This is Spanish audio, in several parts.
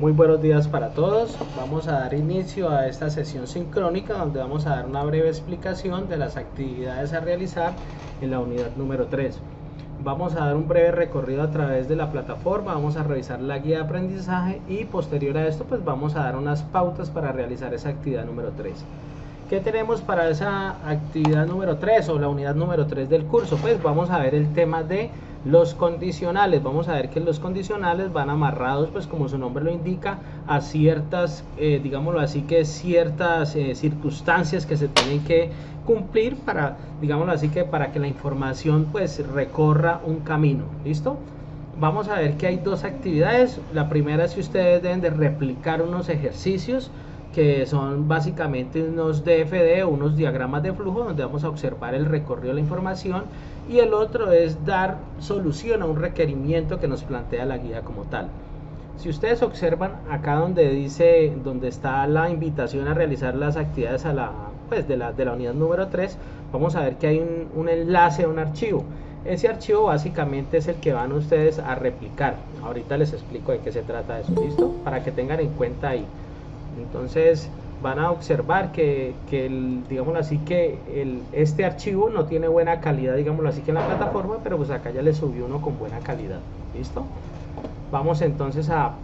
Muy buenos días para todos. Vamos a dar inicio a esta sesión sincrónica donde vamos a dar una breve explicación de las actividades a realizar en la unidad número 3. Vamos a dar un breve recorrido a través de la plataforma, vamos a revisar la guía de aprendizaje y posterior a esto pues vamos a dar unas pautas para realizar esa actividad número 3. ¿Qué tenemos para esa actividad número 3 o la unidad número 3 del curso? Pues vamos a ver el tema de los condicionales. Vamos a ver que los condicionales van amarrados, pues como su nombre lo indica, a ciertas, digámoslo así, que ciertas circunstancias que se tienen que cumplir para, digámoslo así, que para que la información pues recorra un camino. ¿Listo? Vamos a ver que hay dos actividades. La primera es que ustedes deben de replicar unos ejercicios que son básicamente unos DFD o unos diagramas de flujo donde vamos a observar el recorrido de la información, y el otro es dar solución a un requerimiento que nos plantea la guía como tal. Si ustedes observan acá donde dice, donde está la invitación a realizar las actividades de la unidad número 3, vamos a ver que hay un enlace a un archivo. Ese archivo básicamente es el que van ustedes a replicar. Ahorita les explico de qué se trata eso, ¿listo? Para que tengan en cuenta ahí. Entonces van a observar que digámoslo así, que este archivo no tiene buena calidad, digámoslo así, que en la plataforma, pero pues acá ya le subió uno con buena calidad. ¿Listo? Vamos entonces a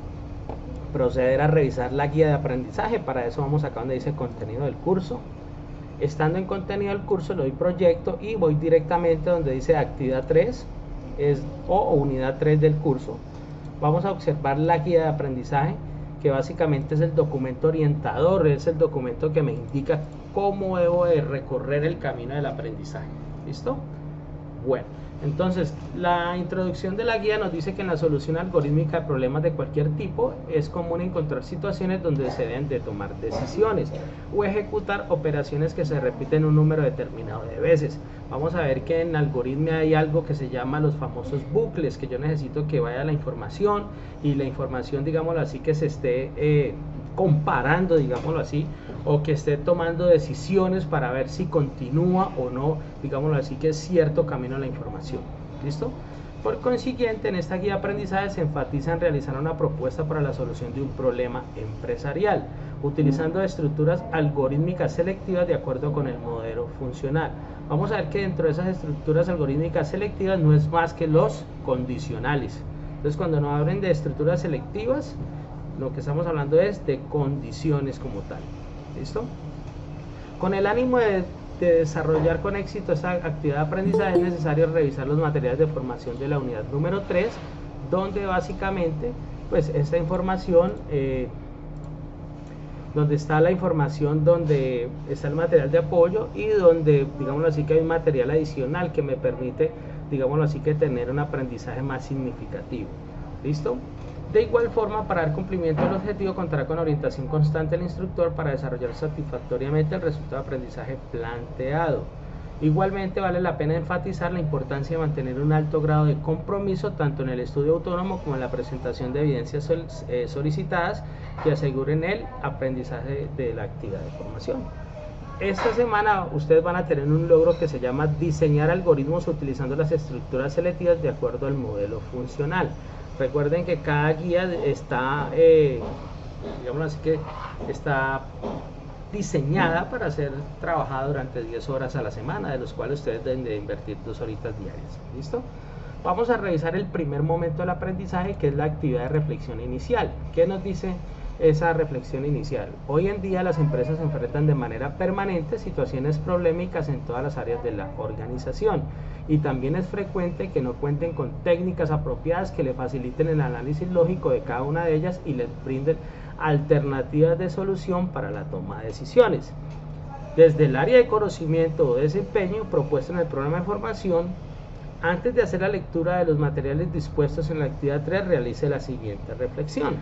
proceder a revisar la guía de aprendizaje. Para eso vamos acá donde dice contenido del curso. Estando en contenido del curso le doy proyecto y voy directamente donde dice actividad 3 o unidad 3 del curso. Vamos a observar la guía de aprendizaje, que básicamente es el documento orientador, es el documento que me indica cómo debo de recorrer el camino del aprendizaje. ¿Listo? Bueno, entonces la introducción de la guía nos dice que en la solución algorítmica de problemas de cualquier tipo es común encontrar situaciones donde se deben de tomar decisiones o ejecutar operaciones que se repiten un número determinado de veces. Vamos a ver que en algoritmia hay algo que se llama los famosos bucles, que yo necesito que vaya la información y la información, digámoslo así, que se esté comparando, digámoslo así, o que esté tomando decisiones para ver si continúa o no, digámoslo así, que es cierto camino a la información. ¿Listo? Por consiguiente, en esta guía de aprendizaje se enfatiza en realizar una propuesta para la solución de un problema empresarial, utilizando estructuras algorítmicas selectivas de acuerdo con el modelo funcional. Vamos a ver que dentro de esas estructuras algorítmicas selectivas no es más que los condicionales. Entonces, cuando nos hablen de estructuras selectivas, lo que estamos hablando es de condiciones como tal. ¿Listo? Con el ánimo de desarrollar con éxito esta actividad de aprendizaje es necesario revisar los materiales de formación de la unidad número 3, donde básicamente pues esta información, donde está la información, donde está el material de apoyo y donde, digámoslo así, que hay un material adicional que me permite, digámoslo así, que tener un aprendizaje más significativo. ¿Listo? De igual forma, para dar cumplimiento al objetivo, contará con orientación constante del instructor para desarrollar satisfactoriamente el resultado de aprendizaje planteado. Igualmente, vale la pena enfatizar la importancia de mantener un alto grado de compromiso tanto en el estudio autónomo como en la presentación de evidencias solicitadas que aseguren el aprendizaje de la actividad de formación. Esta semana ustedes van a tener un logro que se llama diseñar algoritmos utilizando las estructuras selectivas de acuerdo al modelo funcional. Recuerden que cada guía está, digamos así, que está diseñada para ser trabajada durante 10 horas a la semana, de los cuales ustedes deben de invertir 2 horitas diarias. ¿Listo? Vamos a revisar el primer momento del aprendizaje, que es la actividad de reflexión inicial. ¿Qué nos dice esa reflexión inicial? Hoy en día las empresas se enfrentan de manera permanente situaciones problemáticas en todas las áreas de la organización, y también es frecuente que no cuenten con técnicas apropiadas que le faciliten el análisis lógico de cada una de ellas y les brinden alternativas de solución para la toma de decisiones. Desde el área de conocimiento o desempeño propuesto en el programa de formación, antes de hacer la lectura de los materiales dispuestos en la actividad 3, realice la siguiente reflexión.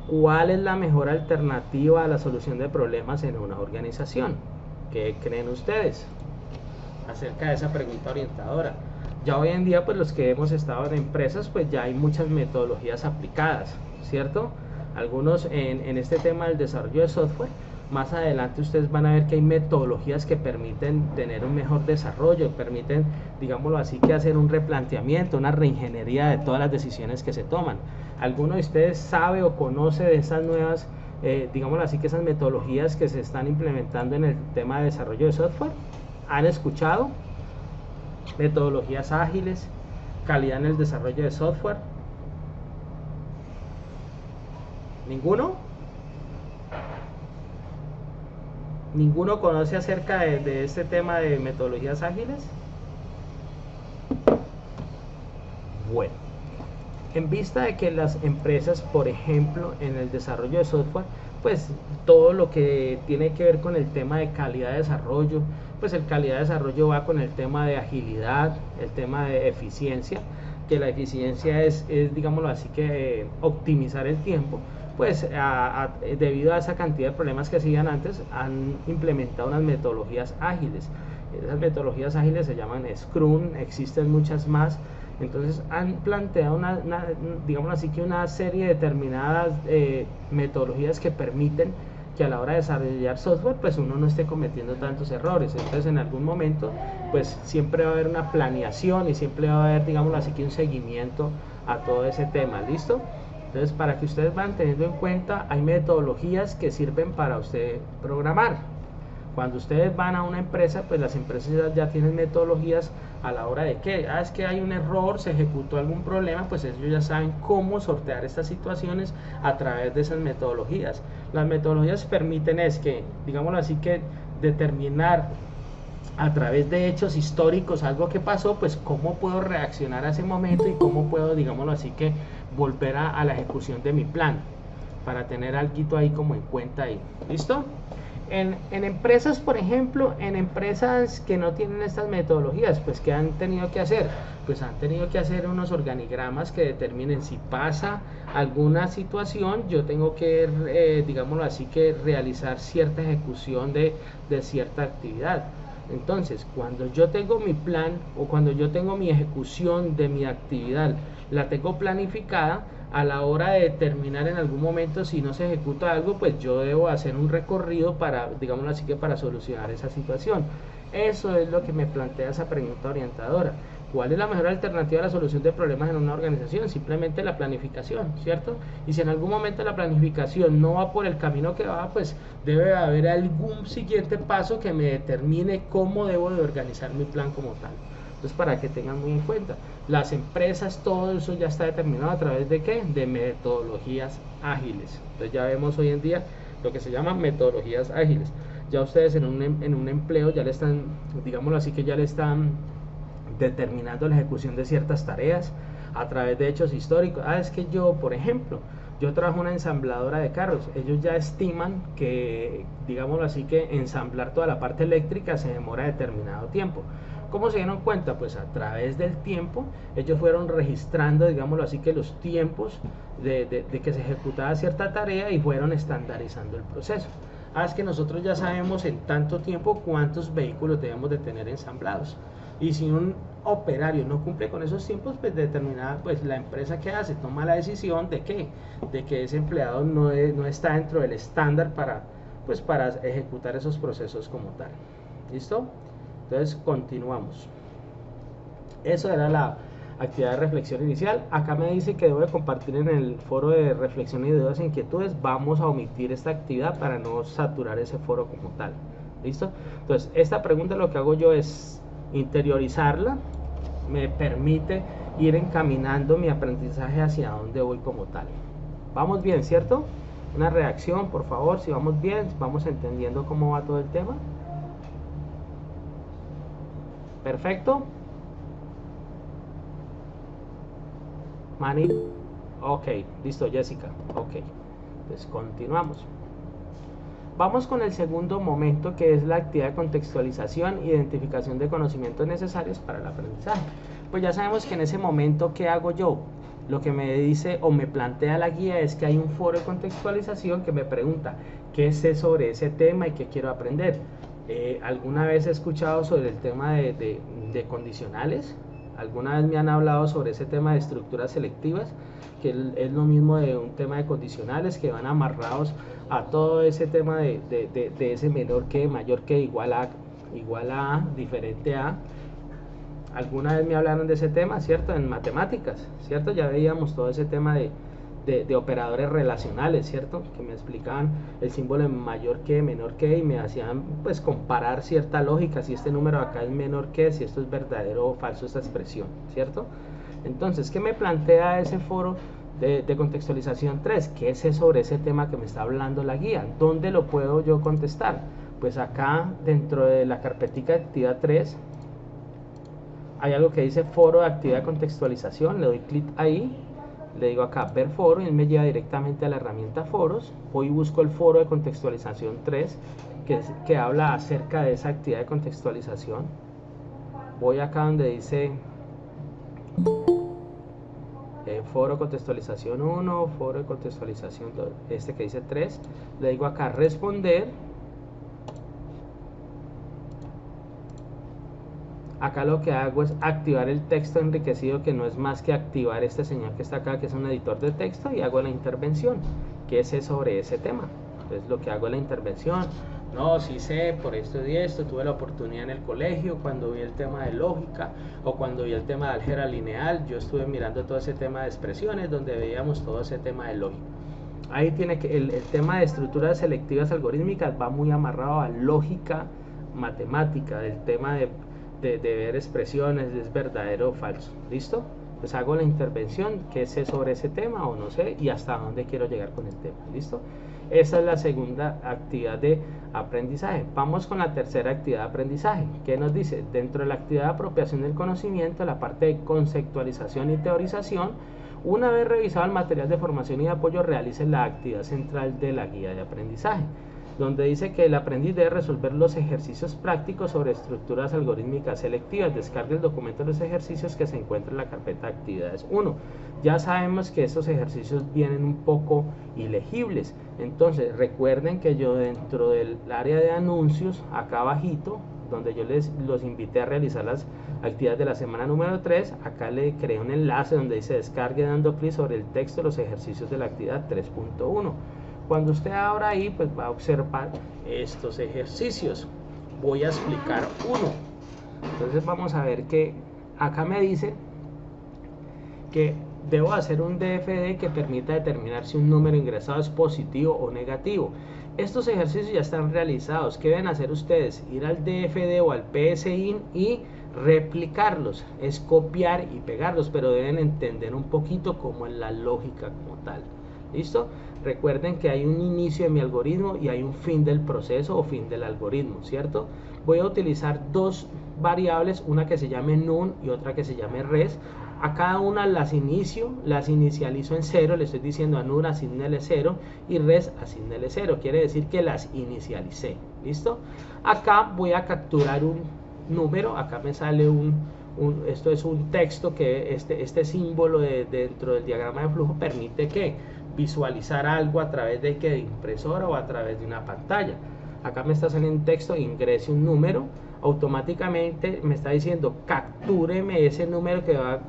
¿Cuál es la mejor alternativa a la solución de problemas en una organización? ¿Qué creen ustedes acerca de esa pregunta orientadora? Ya hoy en día, pues los que hemos estado en empresas, pues ya hay muchas metodologías aplicadas, ¿cierto? Algunos en este tema del desarrollo de software, Más adelante ustedes van a ver que hay metodologías que permiten tener un mejor desarrollo, permiten, digámoslo así, que hacer un replanteamiento, una reingeniería de todas las decisiones que se toman. ¿Alguno de ustedes sabe o conoce de esas nuevas, digámoslo así, que esas metodologías que se están implementando en el tema de desarrollo de software? ¿Han escuchado? Metodologías ágiles, calidad en el desarrollo de software. ¿Ninguno? ¿Ninguno conoce acerca de este tema de metodologías ágiles? Bueno, en vista de que las empresas, por ejemplo, en el desarrollo de software, pues todo lo que tiene que ver con el tema de calidad de desarrollo, pues el calidad de desarrollo va con el tema de agilidad, el tema de eficiencia, que la eficiencia es digámoslo así, que optimizar el tiempo. Pues debido a esa cantidad de problemas que hacían antes, han implementado unas metodologías ágiles. Esas metodologías ágiles se llaman Scrum, existen muchas más. Entonces han planteado digamos así, que una serie de determinadas metodologías que permiten que a la hora de desarrollar software pues uno no esté cometiendo tantos errores. Entonces en algún momento pues siempre va a haber una planeación y siempre va a haber, digámoslo así, que un seguimiento a todo ese tema. ¿Listo? Entonces, para que ustedes van teniendo en cuenta, hay metodologías que sirven para usted programar. Cuando ustedes van a una empresa, pues las empresas ya tienen metodologías a la hora de que, es que hay un error, se ejecutó algún problema, pues ellos ya saben cómo sortear estas situaciones a través de esas metodologías. Las metodologías permiten digámoslo así, que determinar a través de hechos históricos algo que pasó, pues cómo puedo reaccionar a ese momento y cómo puedo, digámoslo así, que volver a la ejecución de mi plan, para tener algo ahí como en cuenta ahí. ¿Listo? En empresas, por ejemplo, en empresas que no tienen estas metodologías, pues ¿qué han tenido que hacer? Pues han tenido que hacer unos organigramas que determinen si pasa alguna situación, yo tengo que, digámoslo así, que realizar cierta ejecución de cierta actividad. Entonces, cuando yo tengo mi plan o cuando yo tengo mi ejecución de mi actividad, la tengo planificada, a la hora de determinar en algún momento si no se ejecuta algo, pues yo debo hacer un recorrido para, digámoslo así, que para solucionar esa situación. Eso es lo que me plantea esa pregunta orientadora. ¿Cuál es la mejor alternativa a la solución de problemas en una organización? Simplemente la planificación, ¿cierto? Y si en algún momento la planificación no va por el camino que va, pues debe haber algún siguiente paso que me determine cómo debo de organizar mi plan como tal. Entonces, para que tengan muy en cuenta, las empresas, todo eso ya está determinado a través de ¿qué? De metodologías ágiles. Entonces ya vemos hoy en día lo que se llaman metodologías ágiles. Ya ustedes en un empleo ya le están, digámoslo así, que ya le están determinando la ejecución de ciertas tareas a través de hechos históricos. Es que yo, por ejemplo, yo trabajo en una ensambladora de carros. Ellos ya estiman que, digámoslo así, que ensamblar toda la parte eléctrica se demora determinado tiempo. ¿Cómo se dieron cuenta? Pues a través del tiempo ellos fueron registrando, digámoslo así, que los tiempos de que se ejecutaba cierta tarea y fueron estandarizando el proceso. Es que nosotros ya sabemos en tanto tiempo cuántos vehículos debemos de tener ensamblados. Y si un operario no cumple con esos tiempos, pues determinada, pues la empresa que hace toma la decisión de que ese empleado no está dentro del estándar para ejecutar esos procesos como tal. ¿Listo? Entonces continuamos. Eso era la actividad de reflexión inicial. Acá me dice que debo de compartir en el foro de reflexión y dudas e inquietudes. Vamos a omitir esta actividad para no saturar ese foro como tal. ¿Listo? Entonces esta pregunta lo que hago yo es interiorizarla, me permite ir encaminando mi aprendizaje hacia donde voy como tal. Vamos bien, ¿cierto? Una reacción, por favor, si vamos bien, vamos entendiendo cómo va todo el tema. Perfecto. Mani. Ok, listo, Jessica. Ok, entonces continuamos. Vamos con el segundo momento, que es la actividad de contextualización e identificación de conocimientos necesarios para el aprendizaje. Pues ya sabemos que en ese momento, ¿qué hago yo? Lo que me dice o me plantea la guía es que hay un foro de contextualización que me pregunta qué sé sobre ese tema y qué quiero aprender. ¿Alguna vez he escuchado sobre el tema de condicionales? alguna vez me han hablado sobre ese tema de estructuras selectivas, que es lo mismo de un tema de condicionales que van amarrados a todo ese tema de ese menor que, mayor que, igual a, diferente a. Alguna vez me hablaron de ese tema, ¿cierto? En matemáticas, ¿cierto? Ya veíamos todo ese tema de operadores relacionales, ¿cierto? Que me explicaban el símbolo de mayor que, menor que, y me hacían pues comparar cierta lógica, si este número acá es menor que, si esto es verdadero o falso esta expresión, ¿cierto? Entonces, ¿qué me plantea ese foro de contextualización 3? ¿Qué es sobre ese tema que me está hablando la guía? ¿Dónde lo puedo yo contestar? Pues acá dentro de la carpetica de actividad 3 hay algo que dice foro de actividad de contextualización. Le doy clic ahí, le digo acá ver foro y me lleva directamente a la herramienta foros. Voy y busco el foro de contextualización 3 que habla acerca de esa actividad de contextualización. Voy acá donde dice foro de contextualización 1, foro de contextualización 2, este que dice 3. Le digo acá responder. Acá lo que hago es activar el texto enriquecido, que no es más que activar este señor que está acá, que es un editor de texto, y hago la intervención, que es sobre ese tema. Entonces lo que hago es la intervención. No, sí sé, por esto y esto, tuve la oportunidad en el colegio, cuando vi el tema de lógica, o cuando vi el tema de álgebra lineal, yo estuve mirando todo ese tema de expresiones, donde veíamos todo ese tema de lógica. Ahí tiene que, el tema de estructuras selectivas algorítmicas va muy amarrado a lógica matemática, del tema de ver expresiones, es verdadero o falso. ¿Listo? Pues hago la intervención, qué sé sobre ese tema o no sé, y hasta dónde quiero llegar con el tema. ¿Listo? Esa es la segunda actividad de aprendizaje. Vamos con la tercera actividad de aprendizaje. ¿Qué nos dice? Dentro de la actividad de apropiación del conocimiento, la parte de conceptualización y teorización, una vez revisado el material de formación y de apoyo, realice la actividad central de la guía de aprendizaje, donde dice que el aprendiz debe resolver los ejercicios prácticos sobre estructuras algorítmicas selectivas. Descargue el documento de los ejercicios que se encuentra en la carpeta de actividades 1. Ya sabemos que estos ejercicios vienen un poco ilegibles, entonces recuerden que yo dentro del área de anuncios, acá abajito, donde yo los invité a realizar las actividades de la semana número 3, acá le creé un enlace donde dice descargue dando clic sobre el texto de los ejercicios de la actividad 3.1. Cuando usted abra ahí, pues va a observar estos ejercicios. Voy a explicar uno. Entonces vamos a ver que acá me dice que debo hacer un DFD que permita determinar si un número ingresado es positivo o negativo. Estos ejercicios ya están realizados. ¿Qué deben hacer ustedes? Ir al DFD o al PSIN y replicarlos. Es copiar y pegarlos, pero deben entender un poquito cómo es la lógica como tal. ¿Listo? Recuerden que hay un inicio de mi algoritmo y hay un fin del proceso o fin del algoritmo, ¿cierto? Voy a utilizar dos variables, una que se llame num y otra que se llame res. A cada una las inicializo en 0, le estoy diciendo a num asignale 0 y res asignale 0, quiere decir que las inicialicé. ¿Listo? Acá voy a capturar un número, acá me sale esto es un texto que este símbolo dentro del diagrama de flujo permite que visualizar algo a través de impresora o a través de una pantalla. Acá me está saliendo un texto, ingrese un número, automáticamente me está diciendo captúreme ese número que va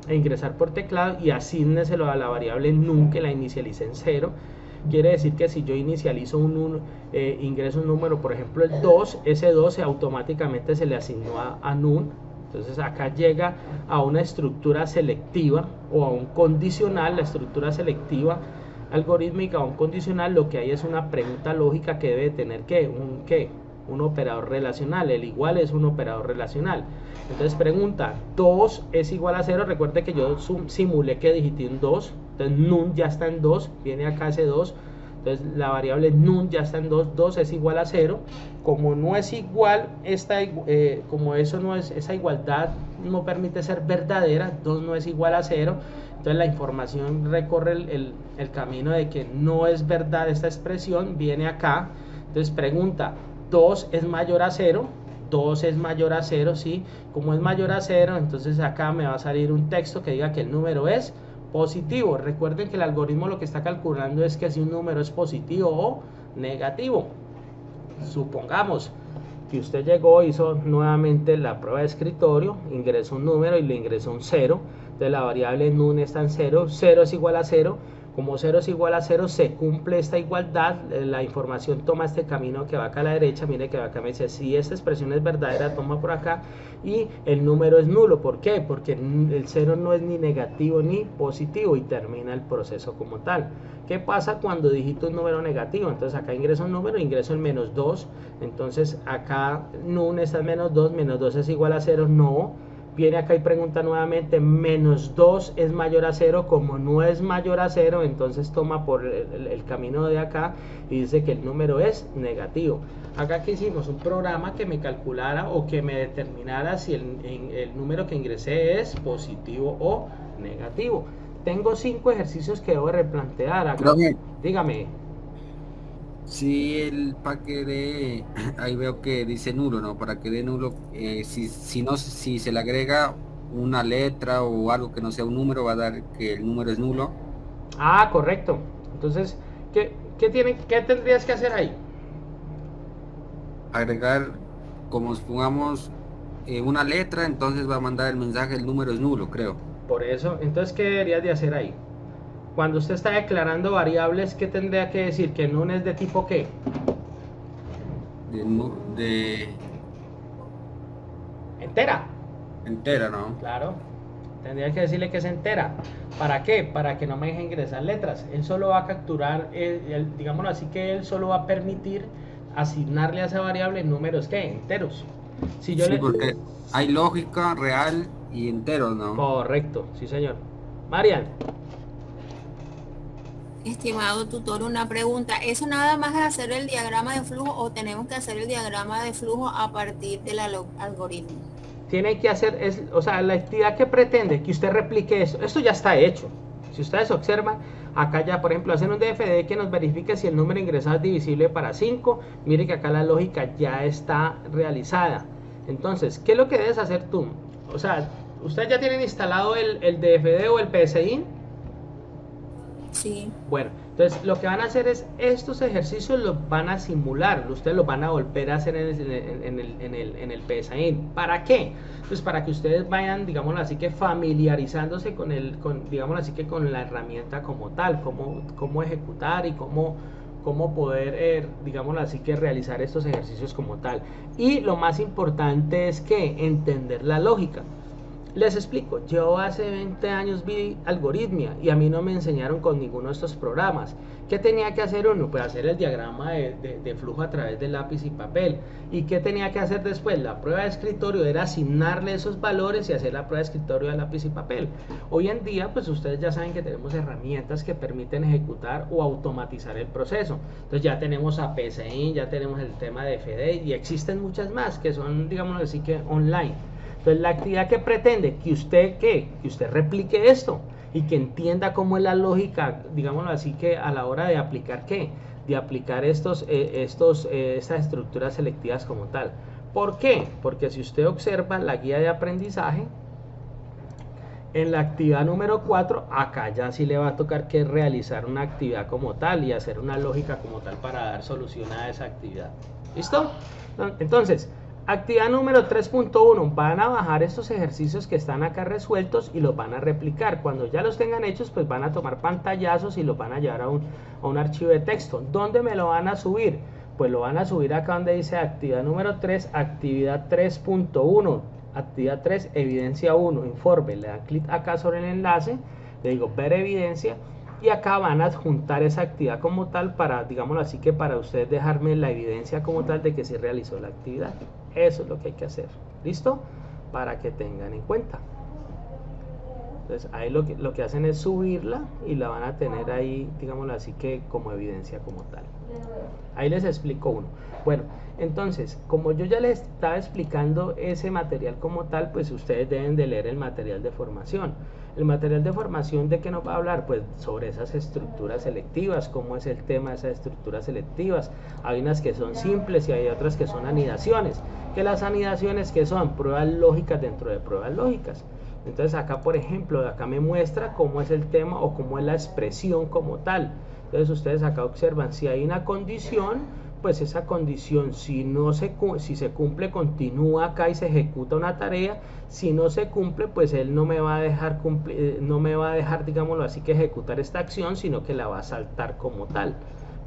a ingresar por teclado y asígneselo a la variable num que la inicialicé en 0. Quiere decir que si yo inicializo ingreso un número, por ejemplo el 2, ese 2 automáticamente se le asignó a num. Entonces acá llega a una estructura selectiva o a un condicional. La estructura selectiva algorítmica o un condicional, lo que hay es una pregunta lógica que debe tener un operador relacional. El igual es un operador relacional. Entonces pregunta, 2 es igual a 0. Recuerde que yo simulé que digité un 2. Entonces num ya está en 2. Viene acá ese 2. Entonces la variable num ya está en 2, 2 es igual a 0. Como no es igual, como eso no es, esa igualdad no permite ser verdadera, 2 no es igual a 0. Entonces la información recorre el camino de que no es verdad esta expresión, viene acá. Entonces pregunta, 2 es mayor a 0. 2 es mayor a 0, ¿sí? Como es mayor a 0, entonces acá me va a salir un texto que diga que el número es positivo. Recuerden que el algoritmo lo que está calculando es que si un número es positivo o negativo. Supongamos que usted llegó, hizo nuevamente la prueba de escritorio, ingresó un número y le ingresó un 0, entonces la variable nun está en 0, 0 es igual a 0, como 0 es igual a 0, se cumple esta igualdad, la información toma este camino que va acá a la derecha, mire que acá me dice, si esta expresión es verdadera, toma por acá, y el número es nulo, ¿por qué? Porque el 0 no es ni negativo ni positivo y termina el proceso como tal. ¿Qué pasa cuando digito un número negativo? Entonces acá ingreso un número, ingreso el menos 2, entonces acá nun está en menos 2 es igual a 0, no. Viene acá y pregunta nuevamente, menos 2 es mayor a 0, como no es mayor a 0, entonces toma por el camino de acá y dice que el número es negativo. Acá que hicimos un programa que me calculara o que me determinara si el número que ingresé es positivo o negativo. Tengo 5 ejercicios que debo replantear acá. Profe, Dígame. si el paquete de, ahí veo que dice nulo, ¿no? Para que dé nulo, si no, si se le agrega una letra o algo que no sea un número, va a dar que el número es nulo. Ah, correcto. Entonces, ¿qué tendrías que hacer ahí? Agregar, como supongamos, una letra, entonces va a mandar el mensaje, el número es nulo, creo. Por eso, entonces, ¿qué deberías de hacer ahí? Cuando usted está declarando variables, ¿qué tendría que decir? ¿Que nun es de tipo qué? De Entera. entera, ¿no? Claro. Tendría que decirle que es entera. ¿Para qué? Para que no me deje ingresar letras. Él solo va a capturar, digámoslo así, que él solo va a permitir asignarle a esa variable números ¿qué? Enteros. Si yo Sí, le... porque hay lógica, real y entero, ¿no? Correcto, sí señor. Marian, Estimado tutor, una pregunta. ¿Eso nada más es hacer el diagrama de flujo o tenemos que hacer el diagrama de flujo a partir del algoritmo? tiene que hacer, o sea, la actividad que pretende que usted replique eso, esto ya está hecho. Si ustedes observan, acá ya, por ejemplo, hacen un DFD que nos verifique si el número ingresado es divisible para 5. Mire que acá la lógica ya está realizada. Entonces, ¿qué es lo que debes hacer tú? O sea, ¿ustedes ya tienen instalado el DFD o el PSI? Sí. Bueno, entonces lo que van a hacer es estos ejercicios los van a simular, ustedes los van a volver a hacer en el PSI. ¿Para qué? Pues para que ustedes vayan, digámoslo así, que familiarizándose digámoslo así, que con la herramienta como tal, cómo ejecutar y cómo poder, digámoslo así, que realizar estos ejercicios como tal. Y lo más importante es que entender la lógica. Les explico, yo hace 20 años vi algoritmia y a mí no me enseñaron con ninguno de estos programas. ¿Qué tenía que hacer uno? Pues hacer el diagrama de flujo a través de lápiz y papel. ¿Y qué tenía que hacer después? La prueba de escritorio era asignarle esos valores y hacer la prueba de escritorio de lápiz y papel. Hoy en día, pues ustedes ya saben que tenemos herramientas que permiten ejecutar o automatizar el proceso. Entonces ya tenemos a PSI, ya tenemos el tema de FD y existen muchas más que son, digamos así, que online. Entonces la actividad que pretende que usted replique esto y que entienda cómo es la lógica, digámoslo así, que a la hora de aplicar de aplicar estas estructuras selectivas como tal. ¿Por qué? Porque si usted observa la guía de aprendizaje, en la actividad número 4, acá ya sí le va a tocar que realizar una actividad como tal y hacer una lógica como tal para dar solución a esa actividad. ¿Listo? Entonces, actividad número 3.1, van a bajar estos ejercicios que están acá resueltos y los van a replicar. Cuando ya los tengan hechos, pues van a tomar pantallazos y los van a llevar a un archivo de texto. ¿Dónde me lo van a subir? Pues lo van a subir acá donde dice actividad número 3, actividad 3.1. Actividad 3, evidencia 1, informe. Le dan clic acá sobre el enlace, le digo ver evidencia y acá van a adjuntar esa actividad como tal para, digámoslo así, que para ustedes dejarme la evidencia como tal de que se realizó la actividad. Eso es lo que hay que hacer. ¿Listo? Para que tengan en cuenta. Entonces ahí lo que hacen es subirla y la van a tener ahí, digámoslo así, que como evidencia como tal. Ahí les explico uno. Bueno, entonces, como yo ya les estaba explicando ese material como tal, pues ustedes deben de leer el material de formación. El material de formación, ¿de qué nos va a hablar? Pues sobre esas estructuras selectivas, cómo es el tema de esas estructuras selectivas. Hay unas que son simples y hay otras que son anidaciones. Que las anidaciones que son pruebas lógicas dentro de pruebas lógicas. Entonces acá, por ejemplo, acá me muestra cómo es el tema o cómo es la expresión como tal. Entonces ustedes acá observan, si hay una condición, pues esa condición, si se cumple, continúa acá y se ejecuta una tarea. Si no se cumple, pues él no me va a dejar digámoslo así, que ejecutar esta acción, sino que la va a saltar como tal.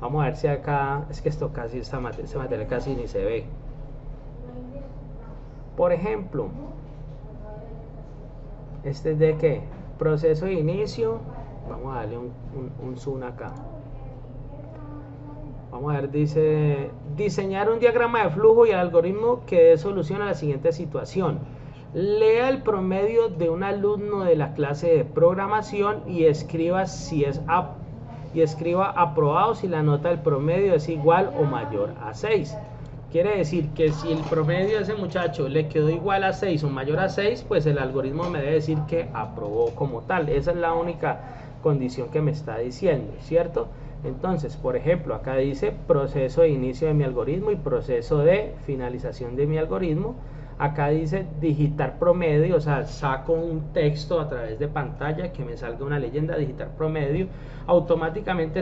Vamos a ver si acá, es que esto casi, esta materia casi ni se ve. Por ejemplo, este es de qué, proceso de inicio. Vamos a darle un zoom acá. Vamos a ver, dice diseñar un diagrama de flujo y el algoritmo que dé solución a la siguiente situación. Lea el promedio de un alumno de la clase de programación y escriba aprobado si la nota del promedio es igual o mayor a 6. Quiere decir que si el promedio de ese muchacho le quedó igual a 6 o mayor a 6, pues el algoritmo me debe decir que aprobó como tal. Esa es la única condición que me está diciendo, ¿cierto? Entonces, por ejemplo, acá dice proceso de inicio de mi algoritmo y proceso de finalización de mi algoritmo. Acá dice digitar promedio, o sea, saco un texto a través de pantalla que me salga una leyenda, digitar promedio. Automáticamente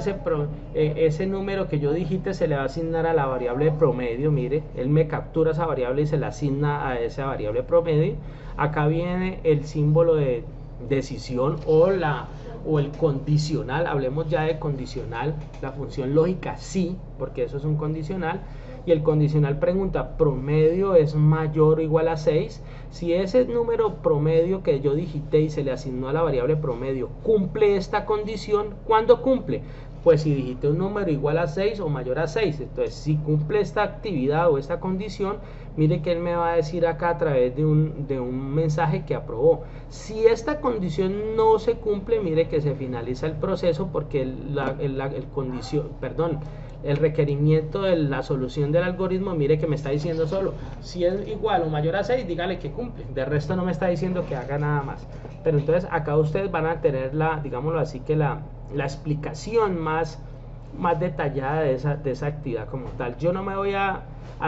ese número que yo digite se le va a asignar a la variable de promedio. Mire, él me captura esa variable y se la asigna a esa variable promedio. Acá viene el símbolo de decisión o el condicional. Hablemos ya de condicional, la función lógica sí, porque eso es un condicional. Y el condicional pregunta, promedio es mayor o igual a 6. Si ese número promedio que yo digité y se le asignó a la variable promedio cumple esta condición, ¿cuándo cumple? Pues si digité un número igual a 6 o mayor a 6. Entonces, si cumple esta actividad o esta condición, mire que él me va a decir acá a través de un mensaje que aprobó. Si esta condición no se cumple, mire que se finaliza el proceso porque el requerimiento de la solución del algoritmo, mire que me está diciendo solo si es igual o mayor a 6, dígale que cumple. De resto no me está diciendo que haga nada más. Pero entonces acá ustedes van a tener digámoslo así, que la explicación más detallada de esa actividad como tal. Yo no me voy a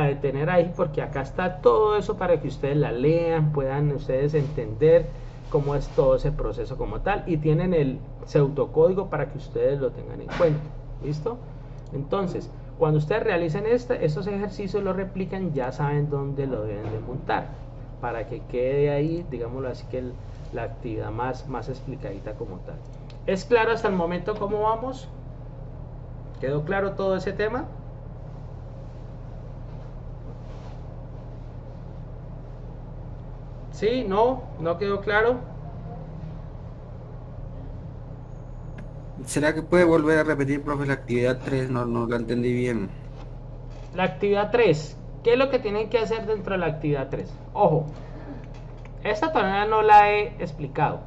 detener ahí porque acá está todo eso para que ustedes la lean, puedan ustedes entender cómo es todo ese proceso como tal, y tienen el pseudocódigo para que ustedes lo tengan en cuenta. ¿Listo? Entonces, cuando ustedes realicen estos ejercicios, lo replican, ya saben dónde lo deben de montar para que quede ahí, digámoslo así, que la actividad más explicadita como tal. ¿Es claro hasta el momento cómo vamos? ¿Quedó claro todo ese tema? ¿Sí? ¿No? ¿No quedó claro? ¿Será que puede volver a repetir, profe, la actividad 3? No la entendí bien. La actividad 3. ¿Qué es lo que tienen que hacer dentro de la actividad 3? Ojo, esta todavía no la he explicado.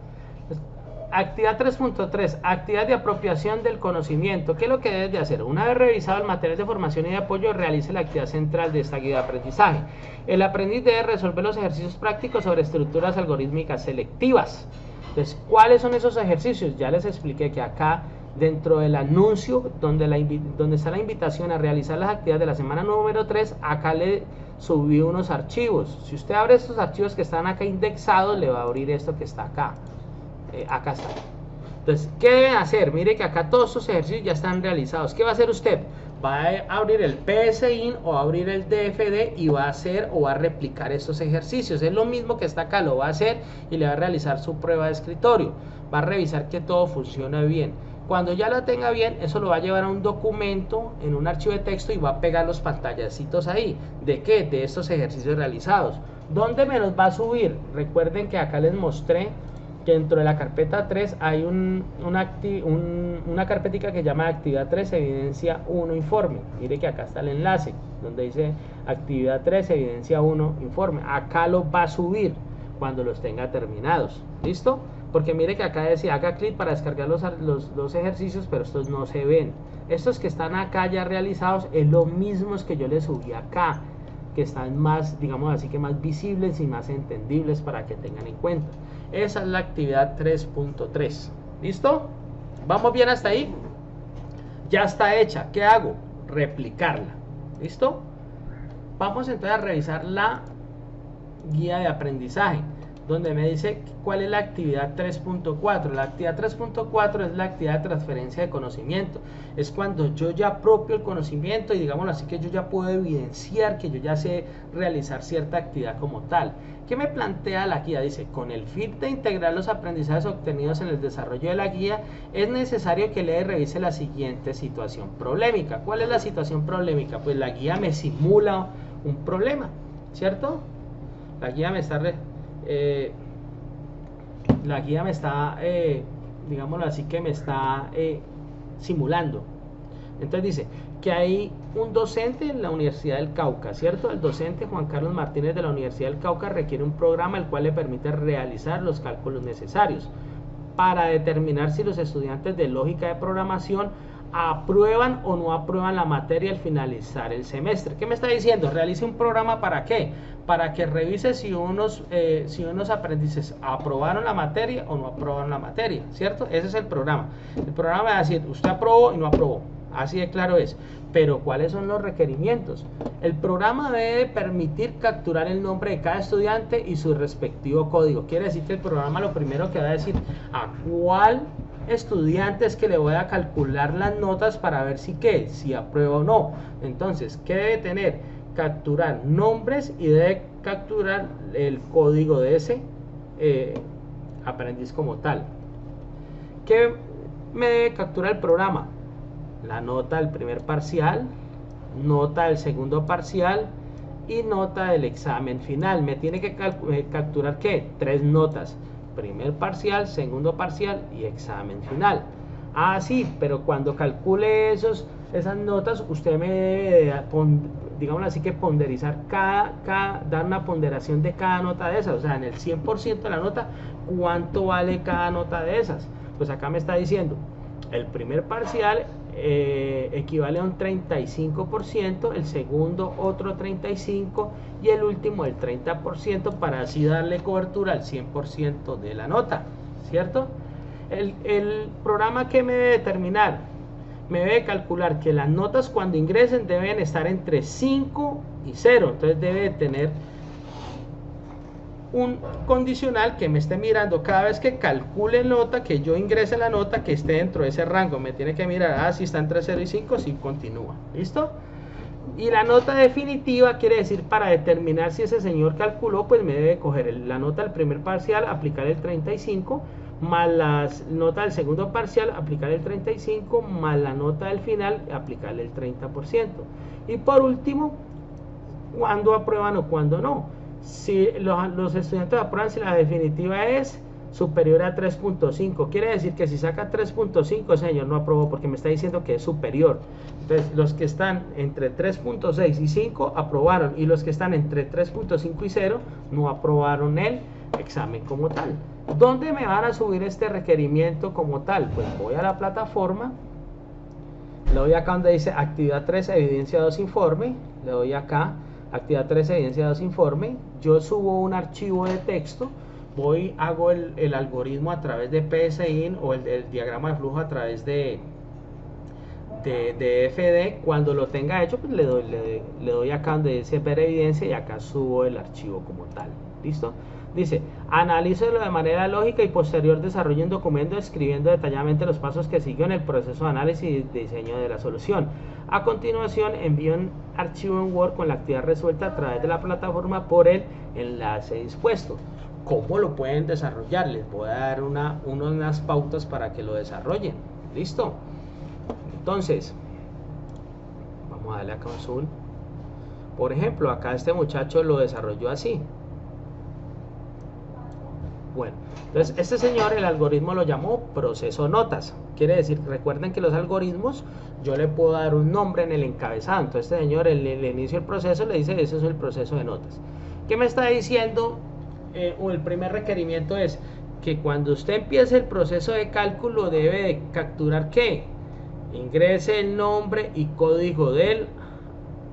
Actividad 3.3, actividad de apropiación del conocimiento. ¿Qué es lo que debes de hacer? Una vez revisado el material de formación y de apoyo, realice la actividad central de esta guía de aprendizaje. El aprendiz debe resolver los ejercicios prácticos sobre estructuras algorítmicas selectivas. Entonces, ¿cuáles son esos ejercicios? Ya les expliqué que acá, dentro del anuncio, donde está la invitación a realizar las actividades de la semana número 3, acá le subí unos archivos. Si usted abre estos archivos que están acá indexados, le va a abrir esto que está acá. Acá está. Entonces, ¿qué deben hacer? Mire que acá todos estos ejercicios ya están realizados. ¿Qué va a hacer usted? Va a abrir el PSIN o abrir el DFD y va a hacer o va a replicar estos ejercicios. Es lo mismo que está acá, lo va a hacer y le va a realizar su prueba de escritorio. Va a revisar que todo funcione bien. Cuando ya la tenga bien, eso lo va a llevar a un documento en un archivo de texto y va a pegar los pantallacitos ahí. ¿De qué? De estos ejercicios realizados. ¿Dónde me los va a subir? Recuerden que acá les mostré que dentro de la carpeta 3 hay una carpetica que se llama actividad 3 evidencia 1 informe. Mire que acá está el enlace donde dice actividad 3 evidencia 1 informe. Acá los va a subir cuando los tenga terminados. ¿Listo? Porque mire que acá decía haga clic para descargar los ejercicios, pero estos no se ven. Estos que están acá ya realizados es lo mismo que yo les subí acá, que están más, digamos así, que más visibles y más entendibles para que tengan en cuenta. Esa es la actividad 3.3. ¿Listo? ¿Vamos bien hasta ahí? Ya está hecha. ¿Qué hago? Replicarla. ¿Listo? Vamos entonces a revisar la guía de aprendizaje. donde me dice cuál es la actividad 3.4. La actividad 3.4 es la actividad de transferencia de conocimiento. Es cuando yo ya apropio el conocimiento y digámoslo así, que yo ya puedo evidenciar que yo ya sé realizar cierta actividad como tal. ¿Qué me plantea la guía? Dice, con el fin de integrar los aprendizajes obtenidos en el desarrollo de la guía, es necesario que lea y revise la siguiente situación problemática. ¿Cuál es la situación problemática? Pues la guía me simula un problema, ¿cierto? La guía me está digámoslo así, que me está simulando. Entonces dice que hay un docente en la Universidad del Cauca, ¿cierto? El docente Juan Carlos Martínez de la Universidad del Cauca requiere un programa el cual le permite realizar los cálculos necesarios para determinar si los estudiantes de lógica de programación aprueban o no aprueban la materia al finalizar el semestre. ¿Qué me está diciendo? Realice un programa, ¿para qué? Para que revise si unos aprendices aprobaron la materia o no aprobaron la materia, ¿cierto? Ese es el programa. El programa va a decir, usted aprobó y no aprobó. Así de claro es. Pero ¿cuáles son los requerimientos? El programa debe permitir capturar el nombre de cada estudiante y su respectivo código. Quiere decir que el programa lo primero que va a decir a cuál estudiante es que le voy a calcular las notas para ver si aprueba o no. Entonces, ¿qué debe tener? Capturar nombres y debe capturar el código de ese aprendiz como tal. ¿Qué me debe capturar el programa? La nota del primer parcial, nota del segundo parcial y nota del examen final. Me tiene que capturar ¿qué? 3 notas: primer parcial, segundo parcial y examen final. Ah, sí, pero cuando calcule esas notas, usted me debe, digámoslo así, que ponderizar dar una ponderación de cada nota de esas. O sea, en el 100% de la nota, ¿cuánto vale cada nota de esas? Pues acá me está diciendo, el primer parcial equivale a un 35%, el segundo otro 35% y el último el 30%, para así darle cobertura al 100% de la nota, ¿cierto? El programa, ¿qué me debe determinar? Me debe calcular que las notas cuando ingresen deben estar entre 5 y 0, entonces debe tener un condicional que me esté mirando cada vez que calcule nota, que yo ingrese la nota, que esté dentro de ese rango. Me tiene que mirar, si está entre 0 y 5, si continúa, ¿listo? Y la nota definitiva quiere decir, para determinar si ese señor calculó, pues me debe coger la nota del primer parcial, aplicar el 35, más la nota del segundo parcial, aplicar el 35, más la nota del final, aplicarle el 30%. Y por último, cuándo aprueban o cuándo no. Si los estudiantes aprueban si la definitiva es superior a 3.5, quiere decir que si saca 3.5, ese señor no aprobó, porque me está diciendo que es superior. Entonces, los que están entre 3.6 y 5 aprobaron, y los que están entre 3.5 y 0 no aprobaron el examen como tal. ¿Dónde me van a subir este requerimiento como tal? Pues voy a la plataforma, le doy acá donde dice actividad 3, evidencia 2, informe, le doy acá actividad 3, evidencia 2, informe. Yo subo un archivo de texto, hago el algoritmo a través de PSIN o el diagrama de flujo a través de FD. Cuando lo tenga hecho, pues le doy acá donde dice ver evidencia y acá subo el archivo como tal. ¿Listo? Dice, analícelo de manera lógica y posterior desarrolle un documento describiendo detalladamente los pasos que siguió en el proceso de análisis y diseño de la solución. A continuación, envío un archivo en Word con la actividad resuelta a través de la plataforma por el enlace dispuesto. ¿Cómo lo pueden desarrollar? Les voy a dar unas pautas para que lo desarrollen. ¿Listo? Entonces, vamos a darle acá un zoom. Por ejemplo, acá este muchacho lo desarrolló así. Bueno, entonces este señor, el algoritmo lo llamó proceso notas. Quiere decir, recuerden que los algoritmos yo le puedo dar un nombre en el encabezado. Entonces este señor, el inicio del proceso, le dice, ese es el proceso de notas. ¿Qué me está diciendo? O el primer requerimiento es que cuando usted empiece el proceso de cálculo debe de capturar ¿qué? Ingrese el nombre y código del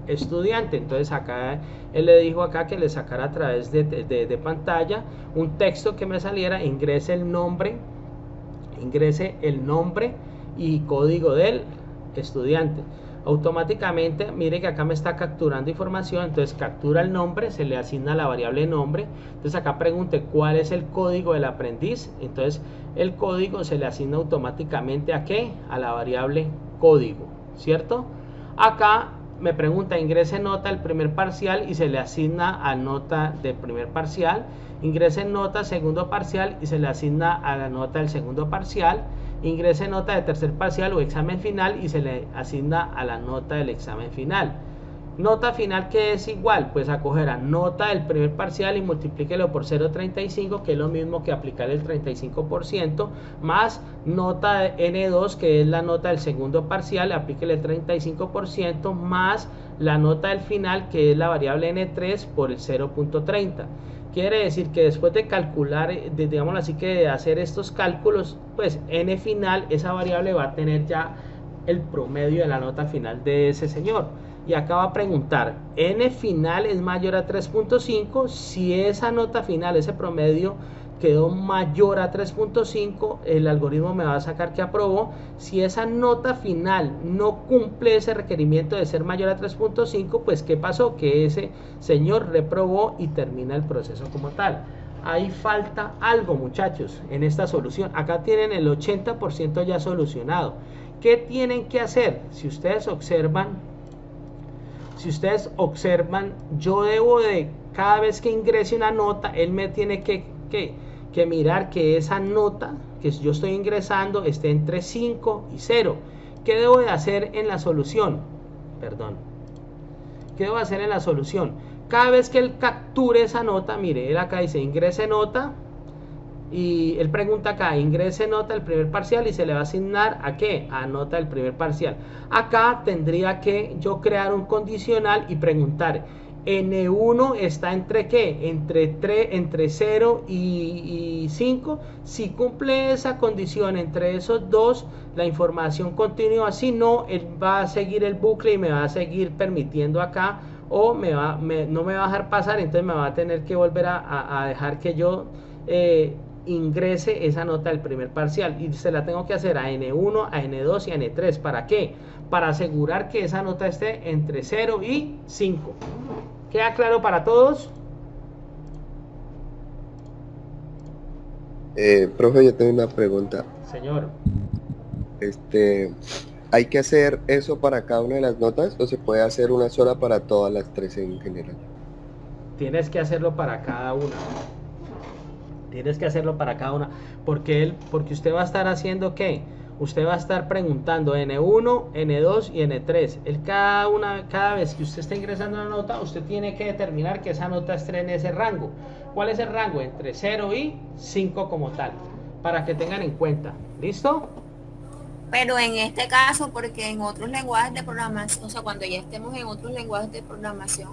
estudiante. Entonces acá él le dijo acá que le sacara a través de pantalla un texto que me saliera, ingrese el nombre y código del estudiante. automáticamente, mire que acá me está capturando información, entonces captura el nombre, se le asigna la variable nombre, entonces acá pregunte cuál es el código del aprendiz, entonces el código se le asigna automáticamente ¿a qué? A la variable código, ¿cierto? Acá me pregunta ingrese nota del primer parcial y se le asigna a nota del primer parcial, ingrese nota segundo parcial y se le asigna a la nota del segundo parcial, ingrese nota de tercer parcial o examen final y se le asigna a la nota del examen final. Nota final que es igual, pues a coger a nota del primer parcial y multiplíquelo por 0.35, que es lo mismo que aplicar el 35%, más nota de N2, que es la nota del segundo parcial, aplíquele el 35%, más la nota del final, que es la variable N3 por el 0.30. Quiere decir que después de calcular, digamos así, que de hacer estos cálculos, pues N final, esa variable va a tener ya el promedio de la nota final de ese señor. Y acá va a preguntar, N final es mayor a 3.5, si esa nota final, ese promedio quedó mayor a 3.5, el algoritmo me va a sacar que aprobó. Si esa nota final no cumple ese requerimiento de ser mayor a 3.5, pues ¿qué pasó? Que ese señor reprobó y termina el proceso como tal. Ahí falta algo, muchachos, en esta solución. Acá tienen el 80% ya solucionado. ¿Qué tienen que hacer? Si ustedes observan, yo debo de, cada vez que ingrese una nota, él me tiene que mirar que esa nota que yo estoy ingresando esté entre 5 y 0. ¿Qué debo de hacer en la solución? ¿Qué debo hacer en la solución? Cada vez que él capture esa nota, mire, él acá dice ingrese nota, y él pregunta acá, ingrese nota del primer parcial y se le va a asignar ¿a qué? A nota del primer parcial. Acá tendría que yo crear un condicional y preguntar, N1 está entre ¿qué? Entre 0 y 5. Si cumple esa condición entre esos dos, la información continúa. Si no, él va a seguir el bucle y me va a seguir permitiendo acá, o no me va a dejar pasar, entonces me va a tener que volver a dejar que yo ingrese esa nota del primer parcial, y se la tengo que hacer a N1, a N2 y a N3. ¿Para qué? Para asegurar que esa nota esté entre 0 y 5. ¿Queda claro para todos? Profe, yo tengo una pregunta. Señor. ¿Hay que hacer eso para cada una de las notas o se puede hacer una sola para todas las tres en general? Tienes que hacerlo para cada una. Porque usted va a estar haciendo ¿qué? Usted va a estar preguntando N1, N2 y N3. Cada vez que usted está ingresando una nota, usted tiene que determinar que esa nota esté en ese rango. ¿Cuál es el rango? Entre 0 y 5 como tal, para que tengan en cuenta. ¿Listo? Pero en este caso, porque en otros lenguajes de programación, o sea, cuando ya estemos en otros lenguajes de programación,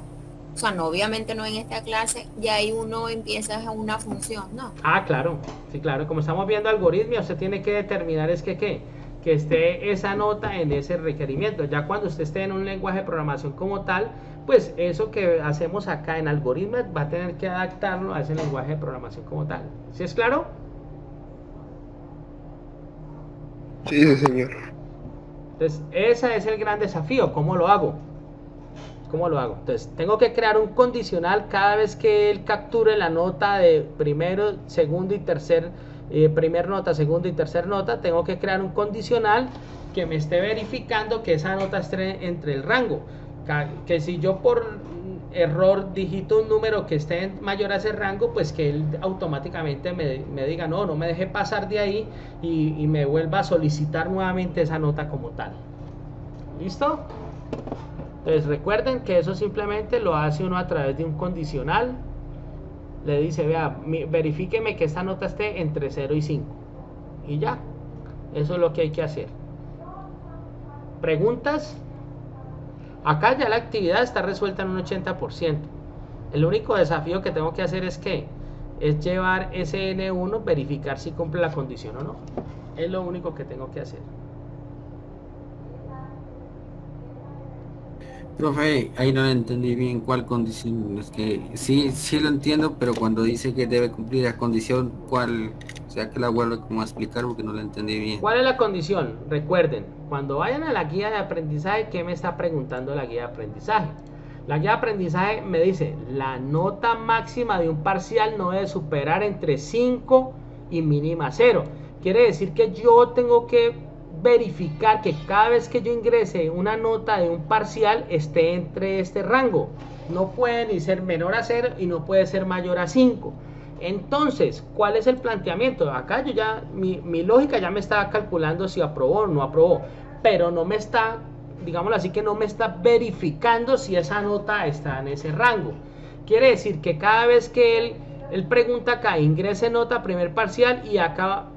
o sea, no, obviamente no en esta clase, ya ahí uno empieza una función, ¿no? Ah, claro, sí, claro, como estamos viendo algoritmos, usted tiene que determinar es que esté esa nota en ese requerimiento. Ya cuando usted esté en un lenguaje de programación como tal, pues eso que hacemos acá en algoritmos va a tener que adaptarlo a ese lenguaje de programación como tal. ¿Sí es claro? Sí, señor. Entonces, ese es el gran desafío. ¿Cómo lo hago? Entonces, tengo que crear un condicional cada vez que él capture la nota de primero, segundo y tercer, primer nota, segunda y tercer nota. Tengo que crear un condicional que me esté verificando que esa nota esté entre el rango. Que si yo por error digito un número que esté mayor a ese rango, pues que él automáticamente me diga no me deje pasar de ahí y me vuelva a solicitar nuevamente esa nota como tal. ¿Listo? Entonces recuerden que eso simplemente lo hace uno a través de un condicional. Le dice, vea, verifíqueme que esta nota esté entre 0 y 5. Y ya, eso es lo que hay que hacer. ¿Preguntas? Acá ya la actividad está resuelta en un 80%. El único desafío que tengo que hacer es llevar ese N1, verificar si cumple la condición o no. Es lo único que tengo que hacer. Profe, ahí no entendí bien cuál condición. Es que sí lo entiendo, pero cuando dice que debe cumplir la condición, ¿cuál sea que la vuelvo como a explicar porque no la entendí bien. ¿Cuál es la condición? Recuerden, cuando vayan a la guía de aprendizaje, ¿qué me está preguntando la guía de aprendizaje? La guía de aprendizaje me dice, la nota máxima de un parcial no debe superar entre 5 y mínima 0. Quiere decir que yo tengo que verificar que cada vez que yo ingrese una nota de un parcial esté entre este rango. No puede ni ser menor a 0 y no puede ser mayor a 5. Entonces, ¿cuál es el planteamiento? Acá yo ya, mi lógica ya me está calculando si aprobó o no aprobó, pero no me está, digámoslo así, que no me está verificando si esa nota está en ese rango. Quiere decir que cada vez que él pregunta acá, ingrese nota primer parcial y acá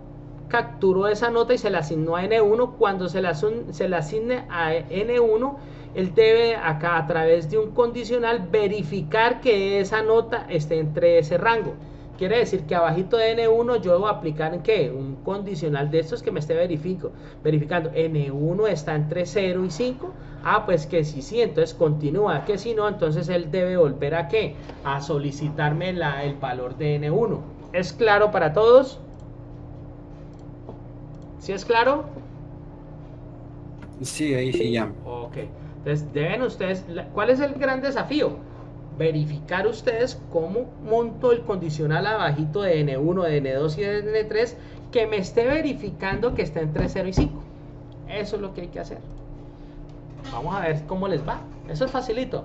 capturó esa nota y se la asignó a N1, cuando se la asigne a N1, él debe acá a través de un condicional verificar que esa nota esté entre ese rango. Quiere decir que abajito de N1 yo debo aplicar en qué, un condicional de estos que me esté verificando. N1 está entre 0 y 5. Ah, pues que sí, entonces continúa. Que si no, entonces él debe volver a qué, a solicitarme el valor de N1. ¿Es claro para todos? ¿Sí es claro? Sí, ahí sí ya. Ok. Entonces deben ustedes, ¿cuál es el gran desafío? Verificar ustedes cómo monto el condicional abajito de N1, de N2 y de N3 que me esté verificando que está entre 0 y 5. Eso es lo que hay que hacer. Vamos a ver cómo les va. Eso es facilito.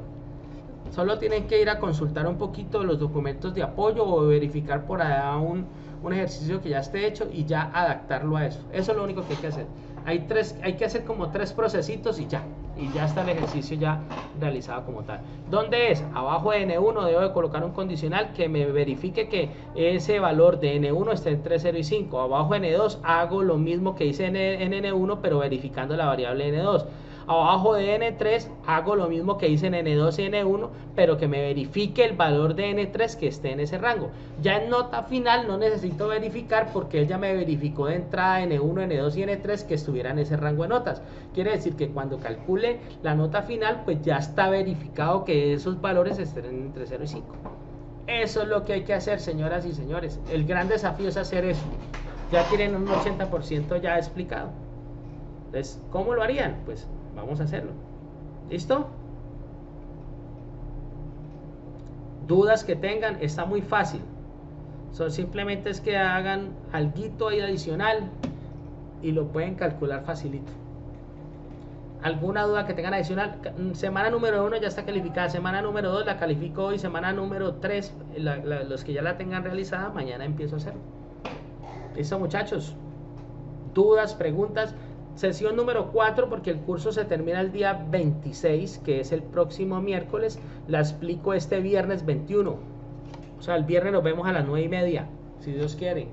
Solo tienen que ir a consultar un poquito los documentos de apoyo o verificar por allá un ejercicio que ya esté hecho y ya adaptarlo a eso. Eso es lo único que hay que hacer. Hay que hacer como 3 procesitos y ya está el ejercicio ya realizado como tal. ¿Dónde es? Abajo de N1 debo de colocar un condicional que me verifique que ese valor de N1 esté entre 0 y 5. Abajo de N2 hago lo mismo que hice en N1 pero verificando la variable N2. Abajo de N3 hago lo mismo que hice en N2 y N1, pero que me verifique el valor de N3 que esté en ese rango. Ya en nota final no necesito verificar porque él ya me verificó de entrada N1, N2 y N3 que estuviera en ese rango de notas. Quiere decir que cuando calcule la nota final, pues ya está verificado que esos valores estén entre 0 y 5. Eso es lo que hay que hacer, señoras y señores. El gran desafío es hacer eso. Ya tienen un 80% ya explicado. Entonces, ¿cómo lo harían? Pues vamos a hacerlo. ¿Listo? Dudas que tengan, está muy fácil. Simplemente es que hagan alguito ahí adicional y lo pueden calcular facilito. ¿Alguna duda que tengan adicional? Semana número 1 ya está calificada, semana número 2 la califico hoy, semana número 3, los que ya la tengan realizada, mañana empiezo a hacerlo. ¿Listo, muchachos? ¿Dudas, preguntas? Sesión número 4, porque el curso se termina el día 26, que es el próximo miércoles. La explico este viernes 21. O sea, el viernes nos vemos a las 9:30, si Dios quiere,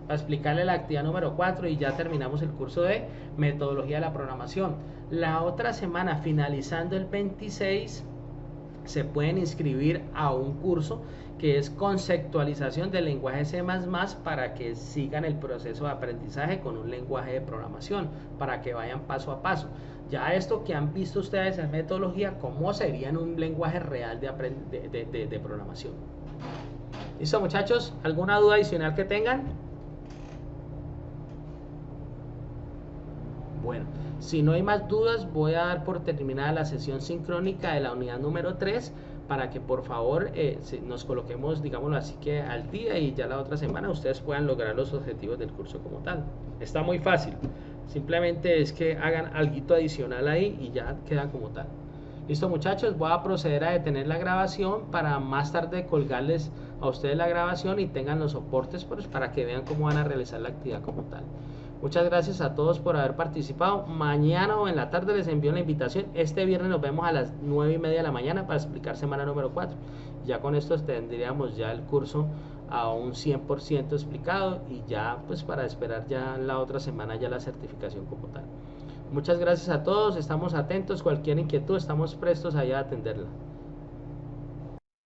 para explicarle la actividad número 4 y ya terminamos el curso de metodología de la programación. La otra semana, finalizando el 26, se pueden inscribir a un curso que es conceptualización del lenguaje C++ para que sigan el proceso de aprendizaje con un lenguaje de programación, para que vayan paso a paso. Ya esto que han visto ustedes en metodología, cómo sería en un lenguaje real de programación. ¿Listo, muchachos? ¿Alguna duda adicional que tengan? Bueno, si no hay más dudas, voy a dar por terminada la sesión sincrónica de la unidad número 3 para que por favor nos coloquemos, digámoslo así, que al día y ya la otra semana ustedes puedan lograr los objetivos del curso como tal. Está muy fácil, simplemente es que hagan algo adicional ahí y ya queda como tal. Listo, muchachos, voy a proceder a detener la grabación para más tarde colgarles a ustedes la grabación y tengan los soportes pues, para que vean cómo van a realizar la actividad como tal. Muchas gracias a todos por haber participado. Mañana o en la tarde les envío la invitación. Este viernes nos vemos a las 9:30 de la mañana para explicar semana número 4. Ya con esto tendríamos ya el curso a un 100% explicado y ya pues para esperar ya la otra semana ya la certificación como tal. Muchas gracias a todos, estamos atentos, cualquier inquietud estamos prestos allá a atenderla.